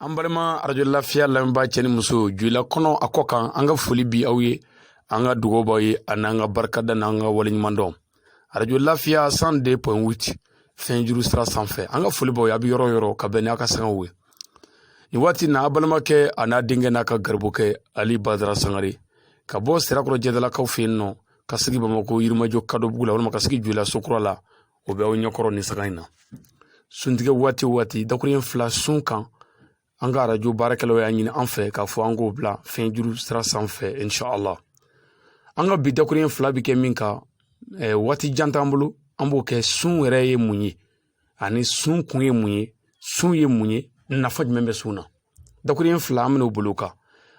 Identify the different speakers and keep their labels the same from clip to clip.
Speaker 1: An balima radio lafiya lamɛnbaa cɛ ni muso joyila kɔnɔ a kɔ kan an ka foli bi aw ye an ka dugawu b'aw ye ani an ka barikada n'an ka waleɲumandɔn radio lafiya 102.8 Fiɲɛjuru sira sanfɛ an ka foli b'aw ye a bɛ yɔrɔ yɔrɔ ka bɛn n'a ka sangaw ye nin waati na a balimakɛ a n'a denkɛ n'a ka garibukɛ Ali Badara Sangare ka bɔ Sirakɔrɔ Jɛdalakaw fɛ yen nɔ ka sigi Bamakɔ Yirimajɔ Kadɔbugu la walima ka sigi Joyila Sokura la o bɛ aw ɲɛkɔrɔ nin saga in na suntigɛ waati o waati dakuruɲɛ fila sun kan an ka radio baarakɛlaw y'a ɲini an fɛ k'a fɔ an k'o bila Fiɲɛjuru sira sanfɛ inshallah an ka bi dakuruɲɛ fila bi kɛ min kan waati jan t'an bolo an b'o kɛ sun yɛrɛ ye mun ye ani sun kun ye mun ye sun ye mun ye nafa jumɛn bɛ sun na dakuruɲɛ fila an bɛn'o bolo kan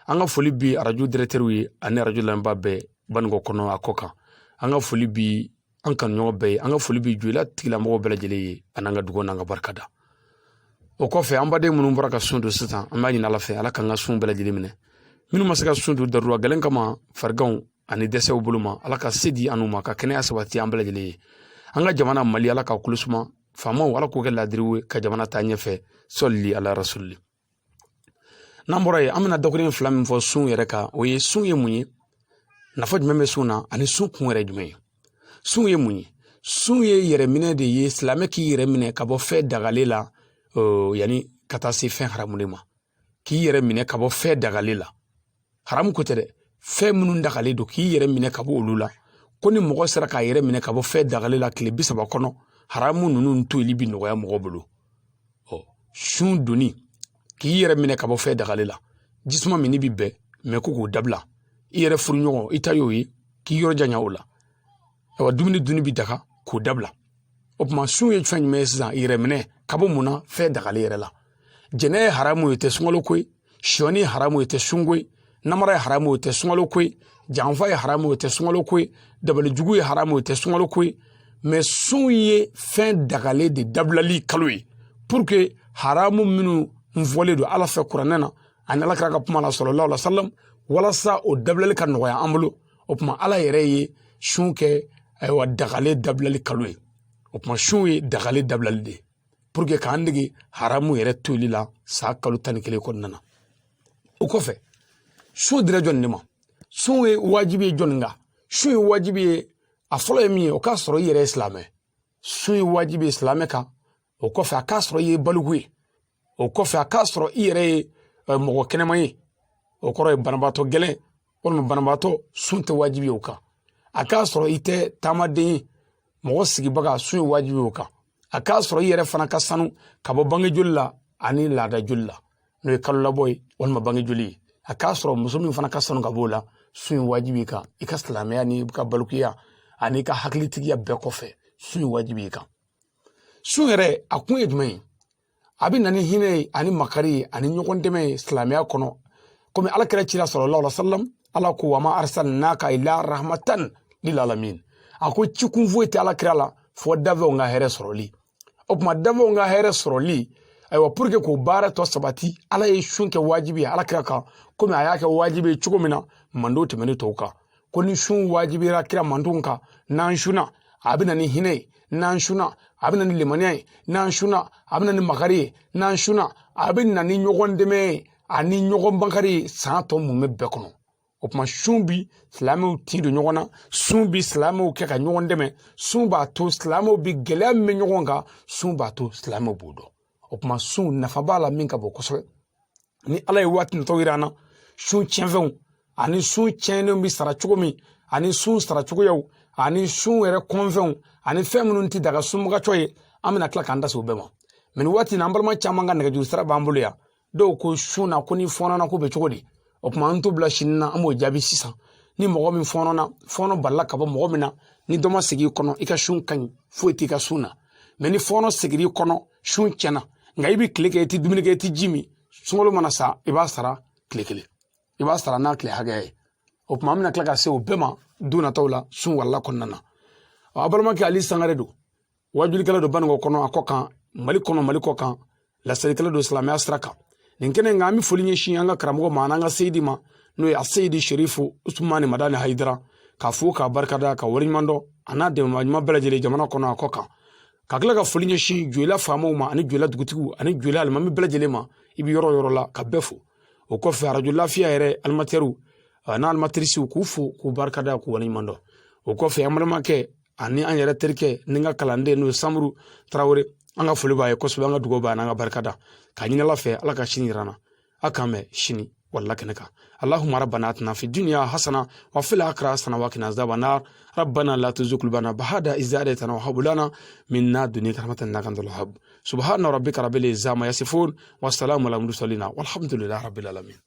Speaker 1: an ka foli bi radio directeur ye ani radio lamɛnbaa bɛɛ Banikɔ kɔnɔ a kɔ kan an ka foli bi an kanuɲɔgɔn bɛɛ ye an ka foli bi Joyila tigilamɔgɔw bɛɛ lajɛlen ye ani an ka dugawu n'an ka barikada o kɔfɛ an baden minnu bɔra ka sun don sisan an b'a ɲini Ala fɛ Ala k'an ka sun bɛɛ lajɛlen minɛ minnu ma se ka sun don darura gɛlɛn kama fariganw ani dɛsɛw bolo ma Ala ka se di an'u ma ka kɛnɛya sabati an bɛɛ lajɛlen ye an ka jamana Mali Ala ka kolo suma faamaw Ala k'o kɛ laadiriw ye ka jamana taa ɲɛfɛ sɔlili ala rasuli n'an bɔra yen an bɛna dakuruɲɛ fila min fɔ sun yɛrɛ kan o ye sun ye mun ye nafa jumɛn bɛ sun na ani sun kun yɛrɛ jumɛn ye sun ye mun ye sun ye yɛrɛminɛ de ye silamɛ k'i yɛrɛ minɛ ka bɔ fɛn dagale la yani ka taa se fɛn haramu de ma k'i yɛrɛ minɛ ka bɔ fɛn dagale la haramu ko tɛ dɛ fɛn minnu dagale don k'i yɛrɛ minɛ ka bɔ olu la ko ni mɔgɔ sera k'a yɛrɛ minɛ ka bɔ fɛn dagale la tile 30 kɔnɔ haramu ninnu toyili bi nɔgɔya mɔgɔ bolo sun doni k'i yɛrɛ minɛ ka bɔ fɛn dagale la jisuma min bi bɛɛ mɛ ko k'o dabila i yɛrɛ furuɲɔgɔn i ta y'o ye k'i yɔrɔ janya o la awa dumuni duni bi daga k'o dabila o tuma sun ye fɛn jumɛn ye sisan yɛrɛ minɛ ka bɔ mun na fɛn dagale yɛrɛ la jɛnɛ ye haramu ye tɛ sunkalo ko ye siyɔni ye haramu ye tɛ sunko ye namara ye haramu ye tɛ sunkalo ko ye janfa ye haramu ye tɛ sunkalo ko ye dabalijugu ye haramu ye tɛ sunkalo ko ye mɛ sun ye fɛn dagale de dabilali kalo ye pour que haramu minnu fɔlen don Ala fɛ kuranɛ na ani Alakira ka kuma la sallallahu alaihi wasallam walasa o dabilali ka nɔgɔya an bolo o tuma Ala yɛrɛ ye sun kɛ ayiwa dagale dabilali kalo ye o tuma sun ye dagale dabilali de pour que k'an dege haramu yɛrɛ toyili la sa kalo 11 kɔnɔna na o kɔfɛ sun dira jɔnni de ma sun ye wajibi ye jɔnni kan sun ye wajibi ye a fɔlɔ ye min ye o k'a sɔrɔ i yɛrɛ ye silamɛ sun ye wajibi ye silamɛ kan o kɔfɛ a k'a sɔrɔ i ye baliku ye o kɔfɛ a k'a sɔrɔ i yɛrɛ ye mɔgɔ kɛnɛma ye o kɔrɔ ye banabaatɔ gɛlɛn walima banabaatɔ sun tɛ wajibi ye o kan a k'a sɔrɔ i tɛ taamaden ye mɔgɔ sigibaga sun ye wajibi ye o kan a k'a sɔrɔ i yɛrɛ fana ka sanu ka bɔ bange joli la ani laada joli la n'o ye kalo labɔ ye walima bange joli ye a k'a sɔrɔ muso min fana ka sanu ka b'o la sun ye wajibi kan i ka silamɛya ni ka balikuya ani ka hakilitigiya bɛɛ kɔfɛ sun ye wajibi kan sun yɛrɛ a kun ye jumɛn ye a bɛ na ni hinɛ ye ani makari ye ani ɲɔgɔn dɛmɛ ye silamɛya kɔnɔ komi Alakira cira sallallahu alaihi wasallam Ala ko wa ma arsalnaka illa rahmatan lil alamin a ko cikun foyi tɛ Alakira la fɔ dafɛnw ka hɛrɛ sɔrɔli o tuma dafɛnw ka hɛrɛ sɔrɔli ayiwa pour que k'o baara tɔ sabati Ala ye sun kɛ wajibi ye Alakira kan komi a y'a kɛ wajibi ye cogo min na mandow tɛmɛnen tɔw kan ko ni sun wajibira kira mandenw kan n'an sunna a bɛ na ni hinɛ ye n'an sunna a bɛ na ni limaniya ye n'an sunna a bɛ na ni makari ye n'an sunna a bɛ na ni ɲɔgɔn dɛmɛ ye ani ɲɔgɔn bankari ye san tɔ mun bɛ bɛɛ kɔnɔ o tuma sun bi silamɛw tin don ɲɔgɔn na sun bi silamɛw kɛ ka ɲɔgɔn dɛmɛ sun b'a to silamɛw bi gɛlɛya min bɛ ɲɔgɔn kan sun b'a to silamɛw b'o dɔn o tuma sun nafa b'a la min ka bon kosɛbɛ ni Ala ye waati natɔ yira an na sun tiɲɛfɛnw ani sun tiɲɛnenw bi sara cogo min ani sun sara cogoyaw ani sun yɛrɛ kɔnfɛnw ani fɛn minnu tɛ daga sunbagatɔ ye an bɛna tila k'an da se o bɛɛ ma mɛ nin waati in na an balima caman ka nɛgɛjuru sira b'an bolo yan dɔw ko sun na ko ni fɔnɔna ko bɛ cogo di o tuma an t'o bila sini na an b'o jaabi sisan ni mɔgɔ min fɔnɔna fɔnɔ balila ka bɔ mɔgɔ min na ni dɔ ma segin i kɔnɔ i ka sun ka ɲi foyi t'i ka sun na mɛ ni fɔnɔ segin i kɔnɔ sun tiɲɛna nka i bɛ tile kɛ i tɛ dumuni kɛ i tɛ ji min sunkalo mana sa i b'a sara tile kelen i b'a sara n'a tile hakɛya ye o tuma an bɛna tila ka se o bɛɛ ma don nataw la sun walala kɔnɔna na a balimakɛ Ali Sangare don wajulikɛla don Banikɔ kɔnɔ a kɔ kan Mali kɔnɔ Mali kɔ kan lasalikɛla don silamɛya sira kan nin kɛnɛ nka an bɛ foli ɲɛsin an ka karamɔgɔ ma an ka seyidi ma n'o ye a seyidi Sherifu Usumani Madani Hayidara k'a fo k'a barikada ka waleɲumandɔn a n'a dɛmɛbaa ɲuman bɛɛ lajɛlen jamana kɔnɔ a kɔ kan ka tila ka foli ɲɛsin Joyila faamaw ma ani Joyila dugutigiw ani Joyila alimami bɛɛ lajɛlen ma i bɛ yɔrɔ yɔrɔ la ka bɛɛ fo o kɔfɛ arajo lafiya yɛrɛ alimatɛriw n'a alimatirisiw k'u fo k'u barikada k'u waleɲuman dɔn o kɔfɛ an balimakɛ ani an yɛrɛ terikɛ ni ka kalanden n'o ye Samuru Tarawele an ka foli b'a ye kosɛbɛ an ka dugawu b'a n'an ka barikada ka ɲini Ala fɛ Ala ka sini yir'an na a k'an mɛn sini wala kɛnɛ kan Allahumma rabbana atina fid dunya hasana wa fil akhirati hasana wa qina azaban nar rabbana la tuzigh qulubana ba'da idh hadaytana wa hab lana min ladunka rahmatan innaka antal wahhab subhana rabbika rabbil izzati amma yasifun wa salamun alal mursalin walhamdulillahi rabbil alamin.